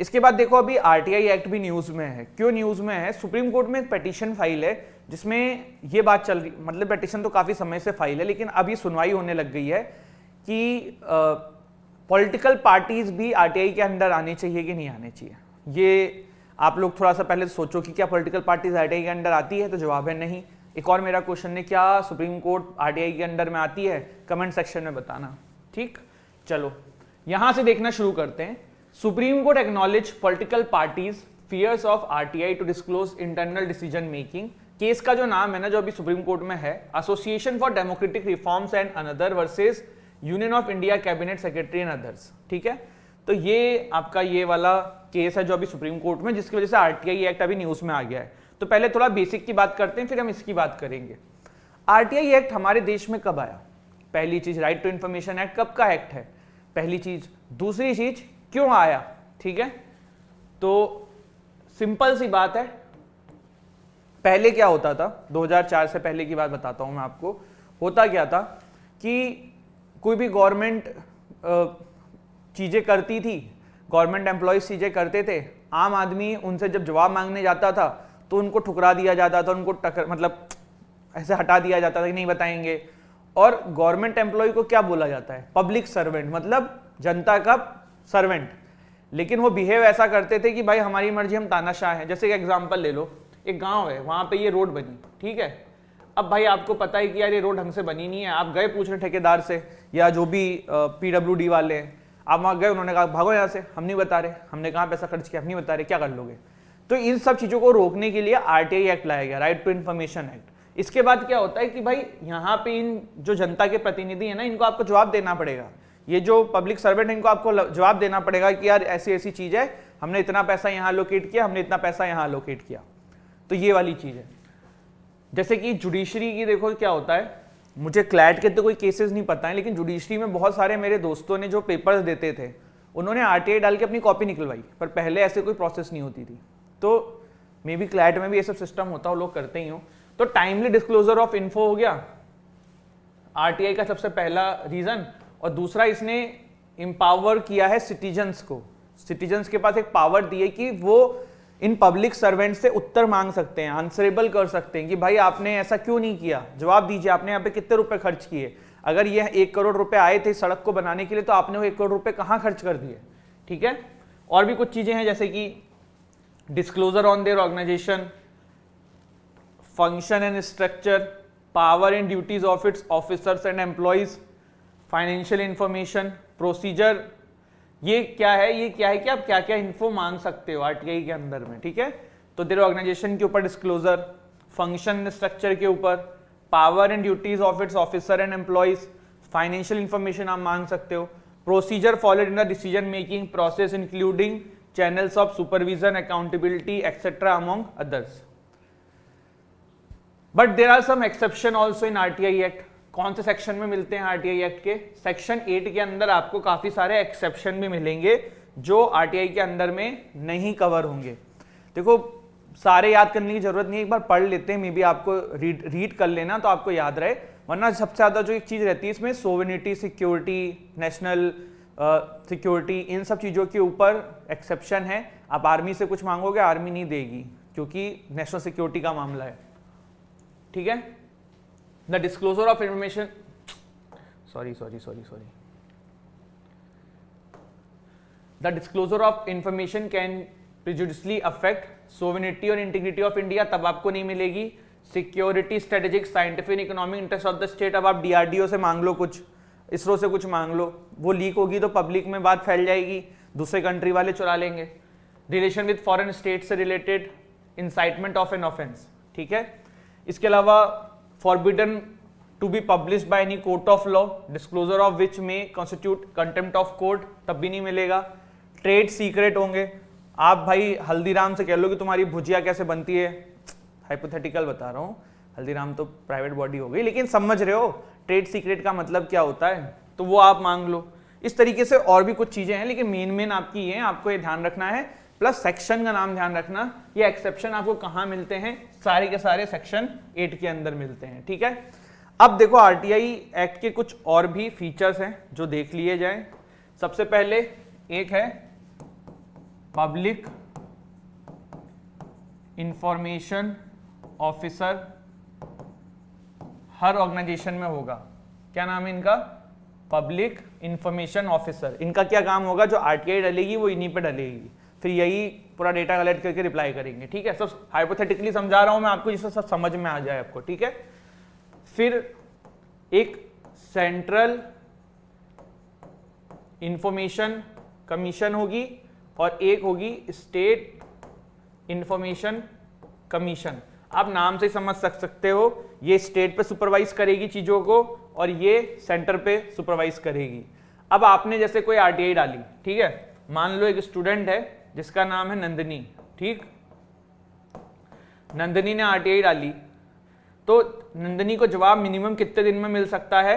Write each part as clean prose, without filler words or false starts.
इसके बाद देखो अभी आरटीआई एक्ट भी न्यूज में है। क्यों न्यूज में है? सुप्रीम कोर्ट में एक पिटीशन फाइल है जिसमें ये बात चल रही, मतलब पिटीशन तो काफी समय से फाइल है लेकिन अभी सुनवाई होने लग गई है कि पॉलिटिकल पार्टीज भी आरटीआई के अंदर आने चाहिए कि नहीं आने चाहिए। ये आप लोग थोड़ा सा पहले सोचो कि क्या पॉलिटिकल पार्टीज आरटीआई के अंदर आती है, तो जवाब है नहीं। एक और मेरा क्वेश्चन है, क्या सुप्रीम कोर्ट आरटीआई के अंदर में आती है? कमेंट सेक्शन में बताना। ठीक, चलो यहां से देखना शुरू करते हैं। Supreme court acknowledge political parties fears of RTI to disclose internal decision making. Case का जो नाम है ना, जो अभी सुप्रीम कोर्ट में है, association for democratic reforms and another versus union of India cabinet secretary and others. ठीक है, तो ये आपका ये वाला केस है जो अभी सुप्रीम कोर्ट में, जिसकी वजह से आरटीआई एक्ट अभी न्यूज में आ गया है। तो पहले थोड़ा बेसिक की बात करते हैं, फिर हम इसकी बात करेंगे। आरटीआई एक्ट हमारे देश में कब आया? पहली चीज, राइट टू इंफॉर्मेशन एक्ट कब का एक्ट है? पहली चीज। दूसरी चीज, क्यों आया? ठीक है, तो सिंपल सी बात है, पहले क्या होता था, 2004 से पहले की बात बताता हूं मैं आपको। होता क्या था कि कोई भी गवर्नमेंट चीजें करती थी, गवर्नमेंट एम्प्लॉयज चीजें करते थे, आम आदमी उनसे जब जवाब मांगने जाता था तो उनको ठुकरा दिया जाता था, उनको मतलब ऐसे हटा दिया जाता था कि नहीं बताएंगे। और गवर्नमेंट एम्प्लॉय को क्या बोला जाता है? पब्लिक सर्वेंट, मतलब जनता का सर्वेंट। लेकिन वो बिहेव ऐसा करते थे कि भाई हमारी मर्जी, हम तानाशाह हैं। जैसे एक एग्जांपल ले लो, एक गांव है, वहां पे ये रोड बनी, ठीक है। अब भाई आपको पता है कि यार ये रोड ढंग से बनी नहीं है, आप गए पूछने ठेकेदार से या जो भी पीडब्ल्यूडी वाले हैं, आप वहां गए, उन्होंने कहा भागो यहाँ से, हम नहीं बता रहे, हमने कहाँ पैसा खर्च किया, हम नहीं बता रहे, क्या कर लोगे? तो इन सब चीजों को रोकने के लिए आरटीआई एक्ट लाया गया, राइट टू इंफॉर्मेशन एक्ट। इसके बाद क्या होता है कि भाई यहाँ पे इन जो जनता के प्रतिनिधि है ना, इनको आपको जवाब देना पड़ेगा। ये जो पब्लिक सर्वेंट है, इनको आपको जवाब देना पड़ेगा कि यार ऐसी ऐसी चीज है, हमने इतना पैसा यहाँ लोकेट किया, हमने इतना पैसा यहाँ लोकेट किया। तो ये वाली चीज है। जैसे कि जुडिशरी की देखो क्या होता है, मुझे क्लैट के तो कोई केसेस नहीं पता है, लेकिन जुडिशरी में बहुत सारे मेरे दोस्तों ने जो पेपर्स देते थे, उन्होंने आरटीआई डाल के अपनी कॉपी निकलवाई, पर पहले ऐसे कोई प्रोसेस नहीं होती थी। तो मे बी क्लैट में भी ये सब सिस्टम होता हो, लोग करते ही हो। तो टाइमली डिस्क्लोजर ऑफ इन्फो हो गया आरटीआई का सबसे पहला रीजन। और दूसरा, इसने एम्पावर किया है सिटीजन्स को। सिटीजन्स के पास एक पावर दी है कि वो इन पब्लिक सर्वेंट से उत्तर मांग सकते हैं, आंसरेबल कर सकते हैं कि भाई आपने ऐसा क्यों नहीं किया, जवाब दीजिए, आपने यहाँ पे कितने रुपए खर्च किए। अगर ये 1 करोड़ रुपए आए थे सड़क को बनाने के लिए, तो आपने वो 1 करोड़ रुपए कहाँ खर्च कर दिए। ठीक है, और भी कुछ चीजें हैं, जैसे कि disclosure on their organisation, function and structure, power and duties of its officers and employees, financial information, procedure. ये क्या है कि आप क्या क्या इन्फो मांग सकते हो आरटीआई के अंदर में। ठीक है, तो देयर ऑर्गेनाइजेशन के ऊपर डिस्क्लोजर, फंक्शन स्ट्रक्चर के ऊपर, power and duties of its officer and employees, financial information आप मांग सकते हो, procedure followed in the decision making process including channels of supervision, accountability etcetera among others. But there are some exception also in RTI act. कौन से section में मिलते हैं RTI act के? सेक्शन 8 के अंदर आपको काफी सारे एक्सेप्शन भी मिलेंगे जो आरटीआई के अंदर में नहीं कवर होंगे। देखो सारे याद करने की जरूरत नहीं है, एक बार पढ़ लेते हैं, मे बी आपको रीड कर लेना तो आपको याद रहे। वरना सबसे ज्यादा जो एक चीज रहती है इसमें, सोवेनिटी, सिक्योरिटी, नेशनल सिक्योरिटी, इन सब चीजों के ऊपर एक्सेप्शन है। आप आर्मी से कुछ मांगोगे, आर्मी नहीं देगी, क्योंकि नेशनल सिक्योरिटी का मामला है। ठीक है, The disclosure of information, sorry. The disclosure of information can prejudicially affect sovereignty और integrity of India, तब आपको नहीं मिलेगी। Security, strategic, scientific, economic interest of the state, अब आप DRDO से मांग लो कुछ, इसरो से कुछ मांग लो, वो लीक होगी तो पब्लिक में बात फैल जाएगी, दूसरे कंट्री वाले चुरा लेंगे। Relation with foreign state से related, incitement of an offense। ठीक है, इसके अलावा forbidden to be published by any court of law, disclosure of which may constitute contempt of court, तब भी नहीं मिलेगा। ट्रेड सीक्रेट होंगे, आप भाई हल्दीराम से कह लो कि तुम्हारी भुजिया कैसे बनती है, हाइपोथेटिकल बता रहा हूँ, हल्दीराम तो प्राइवेट बॉडी हो गई, लेकिन समझ रहे हो ट्रेड सीक्रेट का मतलब क्या होता है, तो वो आप मांग लो। इस तरीके से और भी कुछ चीजें हैं, लेकिन मेन आपकी ये आपको ये ध्यान रखना है, प्लस सेक्शन का नाम ध्यान रखना। ये एक्सेप्शन आपको कहाँ मिलते हैं? सारे के सारे सेक्शन 8 के अंदर मिलते हैं। ठीक है, अब देखो आरटीआई एक्ट के कुछ और भी फीचर्स हैं जो देख लिए जाएं। सबसे पहले एक है पब्लिक इंफॉर्मेशन ऑफिसर हर ऑर्गेनाइजेशन में होगा। क्या नाम है इनका? Public information officer. इनका क्या काम होगा? जो आरटीआई डलेगी वो इन्हीं पे डलेगी, फिर यही पूरा डेटा कलेक्ट करके रिप्लाई करेंगे। ठीक है, सब हाइपोथेटिकली समझा रहा हूं मैं आपको, जिससे सब समझ में आ जाए आपको। ठीक है, फिर एक सेंट्रल इंफॉर्मेशन कमीशन होगी और एक होगी स्टेट इंफॉर्मेशन कमीशन। आप नाम से समझ सकते हो, ये स्टेट पे सुपरवाइज करेगी चीजों को और ये सेंटर पे सुपरवाइज करेगी। अब आपने जैसे कोई आरटीआई डाली, ठीक है, मान लो एक स्टूडेंट है जिसका नाम है नंदिनी। ठीक, नंदिनी ने आरटीआई डाली, तो नंदिनी को जवाब मिनिमम कितने दिन में मिल सकता है?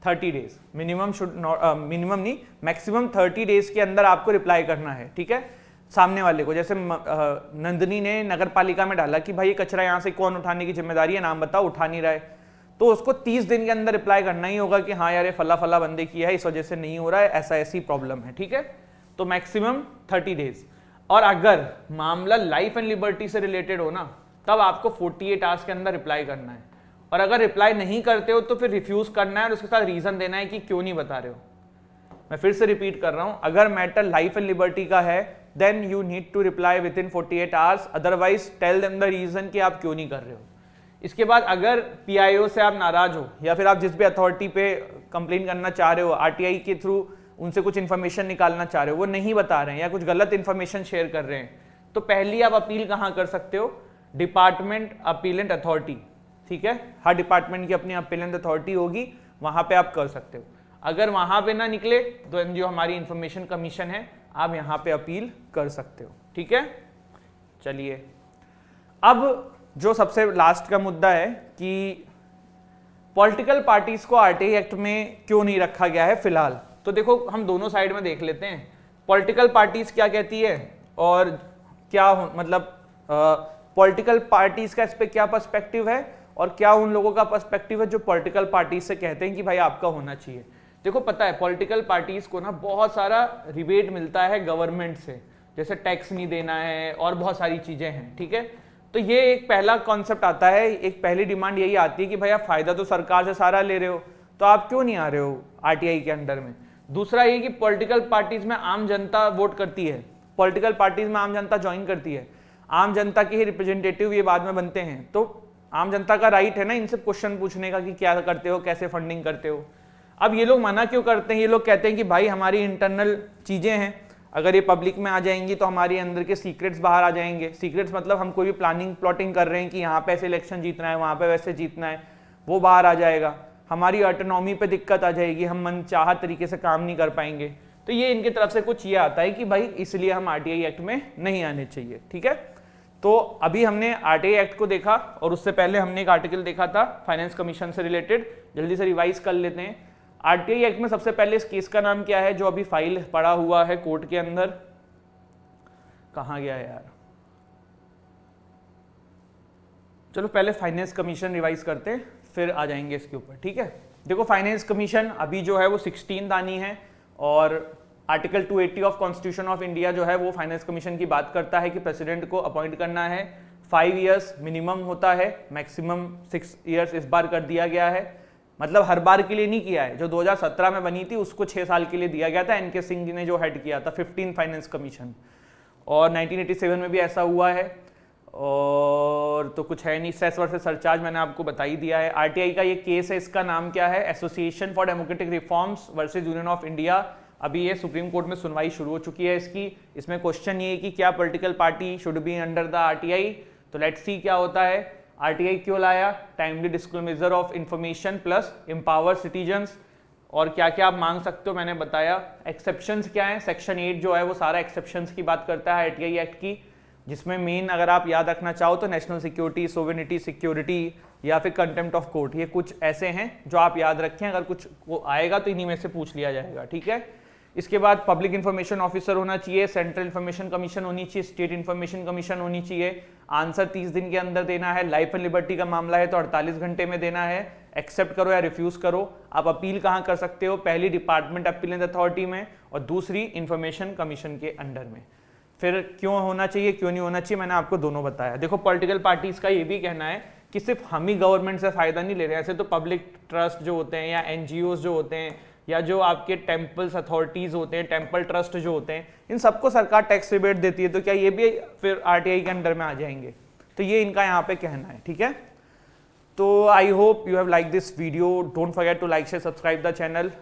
30 डेज। मिनिमम नहीं, मैक्सिमम 30 डेज के अंदर आपको रिप्लाई करना है। ठीक है, सामने वाले को। जैसे नंदिनी ने नगर पालिका में डाला कि भाई कचरा यहाँ से कौन उठाने की जिम्मेदारी है, नाम बताओ, उठा नहीं रहा है, तो उसको 30 दिन के अंदर रिप्लाई करना ही होगा कि हाँ यार ये फला फला बंदे किया है, इस वजह से नहीं हो रहा है, ऐसा ऐसी प्रॉब्लम है। ठीक है, तो मैक्सिमम 30 डेज। और अगर मामला लाइफ एंड लिबर्टी से रिलेटेड हो ना, तब आपको 48 आवर्स के अंदर रिप्लाई करना है। और अगर रिप्लाई नहीं करते हो तो फिर रिफ्यूज करना है और उसके साथ रीजन देना है कि क्यों नहीं बता रहे हो। मैं फिर से रिपीट कर रहा हूं, अगर मैटर लाइफ एंड लिबर्टी का है then you need to reply within 48 hours, otherwise tell them the reason कि आप क्यों नहीं कर रहे हो। इसके बाद अगर पीआईओ से आप नाराज हो या फिर आप जिस भी अथॉरिटी पे कंप्लेन करना चाह रहे हो, आरटीआई के थ्रू उनसे कुछ इन्फॉर्मेशन निकालना चाह रहे हो, वो नहीं बता रहे हैं या कुछ गलत इन्फॉर्मेशन शेयर कर रहे हैं, तो पहली आप अपील कहां कर सकते हो? Department appellate authority. ठीक है, हर डिपार्टमेंट की अपनी अपीलेंट अथॉरिटी होगी, वहां पे आप कर सकते हो। अगर वहां पे ना निकले तो जो हमारी इंफॉर्मेशन कमीशन है, आप यहां पे अपील कर सकते हो। ठीक है, चलिए अब जो सबसे लास्ट का मुद्दा है कि पॉलिटिकल पार्टीज को आरटीआई एक्ट में क्यों नहीं रखा गया है फिलहाल। तो देखो हम दोनों साइड में देख लेते हैं, पॉलिटिकल पार्टीज क्या कहती है और क्या मतलब पॉलिटिकल पार्टीज का इस पे क्या पर्सपेक्टिव है और क्या उन लोगों का पर्सपेक्टिव है जो पॉलिटिकल पार्टीज से कहते हैं कि भाई आपका होना चाहिए। देखो पता है पॉलिटिकल पार्टीज को ना बहुत सारा रिबेट मिलता है गवर्नमेंट से, जैसे टैक्स नहीं देना है और बहुत सारी चीजें हैं। ठीक है, तो ये एक पहला कॉन्सेप्ट आता है, एक पहली डिमांड यही आती है कि भाई आप फायदा तो सरकार से सारा ले रहे हो, तो आप क्यों नहीं आ रहे हो आरटीआई के अंडर में। दूसरा ये कि पॉलिटिकल पार्टीज में आम जनता वोट करती है, पॉलिटिकल पार्टीज में आम जनता ज्वाइन करती है, आम जनता के ही रिप्रेजेंटेटिव ये बाद में बनते हैं, तो आम जनता का राइट है ना इनसे क्वेश्चन पूछने का कि क्या करते हो, कैसे फंडिंग करते हो। अब ये लोग मना क्यों करते हैं? ये लोग कहते हैं कि भाई हमारी इंटरनल चीजें हैं, अगर ये पब्लिक में आ जाएंगी तो हमारे अंदर के सीक्रेट्स बाहर आ जाएंगे। सीक्रेट्स मतलब हम कोई भी प्लानिंग प्लॉटिंग कर रहे हैं कि यहाँ पे ऐसे इलेक्शन जीतना है, वहाँ पे वैसे जीतना है, वो बाहर आ जाएगा। हमारी ऑटोनॉमी पे दिक्कत आ जाएगी, हम मनचाहा तरीके से काम नहीं कर पाएंगे। तो ये इनकी तरफ से कुछ ये आता है कि भाई इसलिए हम आरटीआई एक्ट में नहीं आने चाहिए। ठीक है, तो अभी हमने आरटीआई एक्ट को देखा और उससे पहले हमने एक आर्टिकल देखा था फाइनेंस कमीशन से रिलेटेड, जल्दी से रिवाइज कर लेते हैं। आरटीआई एक्ट में सबसे पहले इस केस का नाम क्या है जो अभी फाइल पड़ा हुआ है कोर्ट के अंदर? कहां गया यार? चलो पहले फाइनेंस कमीशन रिवाइज करते हैं फिर आ जाएंगे इसके ऊपर। ठीक है, देखो फाइनेंस कमीशन अभी जो है वो 16th आनी है और article 280 of constitution of India जो है वो फाइनेंस कमीशन की बात करता है कि प्रेसिडेंट को अपॉइंट करना है, 5 इयर्स मिनिमम होता है, मैक्सिमम 6 इयर्स इस बार कर दिया गया है। मतलब हर बार के लिए नहीं किया है, जो 2017 में बनी थी उसको 6 साल के लिए दिया गया था, एनके सिंह जी ने जो हेड किया था 15 फाइनेंस कमीशन, और 1987 में भी ऐसा हुआ है। और तो कुछ है नहीं, सेस वर्सेस सरचार्ज मैंने आपको बता ही दिया है। आरटीआई का ये केस है, इसका नाम क्या है? Association for democratic reforms versus union of India. अभी ये सुप्रीम कोर्ट में सुनवाई शुरू हो चुकी है इसकी। इसमें क्वेश्चन ये है कि क्या political party should be under the RTI. तो लेट्स सी क्या होता है। आरटीआई क्यों लाया? Timely disclosure of information plus empower citizens, और क्या क्या आप मांग सकते हो मैंने बताया। एक्सेप्शंस क्या है? सेक्शन 8 जो है वो सारा एक्सेप्शंस की बात करता है आरटीआई एक्ट की, जिसमें मेन अगर आप याद रखना चाहो तो नेशनल सिक्योरिटी, सोवेनिटी सिक्योरिटी या फिर कंटेम्प्ट ऑफ कोर्ट, ये कुछ ऐसे हैं जो आप याद रखें, अगर कुछ वो आएगा तो इन्हीं में से पूछ लिया जाएगा। ठीक है, इसके बाद पब्लिक इंफॉर्मेशन ऑफिसर होना चाहिए, सेंट्रल इंफॉर्मेशन कमीशन होनी चाहिए, स्टेट इंफॉर्मेशन कमीशन होनी चाहिए। आंसर 30 दिन के अंदर देना है। लाइफ एंड लिबर्टी का मामला है तो 48 घंटे में देना है। एक्सेप्ट करो या रिफ्यूज करो। आप अपील कहां कर सकते हो? पहली डिपार्टमेंट अपीलेंट अथॉरिटी में और दूसरी इंफॉर्मेशन कमीशन के अंडर में। फिर क्यों होना चाहिए क्यों नहीं होना चाहिए, मैंने आपको दोनों बताया। देखो पॉलिटिकल पार्टीज का ये भी कहना है कि सिर्फ हम ही गवर्नमेंट से फायदा नहीं ले रहे, ऐसे तो पब्लिक ट्रस्ट जो होते हैं या एनजीओ जो होते हैं या जो आपके टेम्पल्स अथॉरिटीज होते हैं, टेम्पल ट्रस्ट जो होते हैं, इन सबको सरकार टैक्स रिबेट देती है, तो क्या ये भी फिर आरटीआई के अंडर में आ जाएंगे? तो ये इनका यहाँ पे कहना है, ठीक है। तो I hope you have like this video, don't forget to like share subscribe the channel.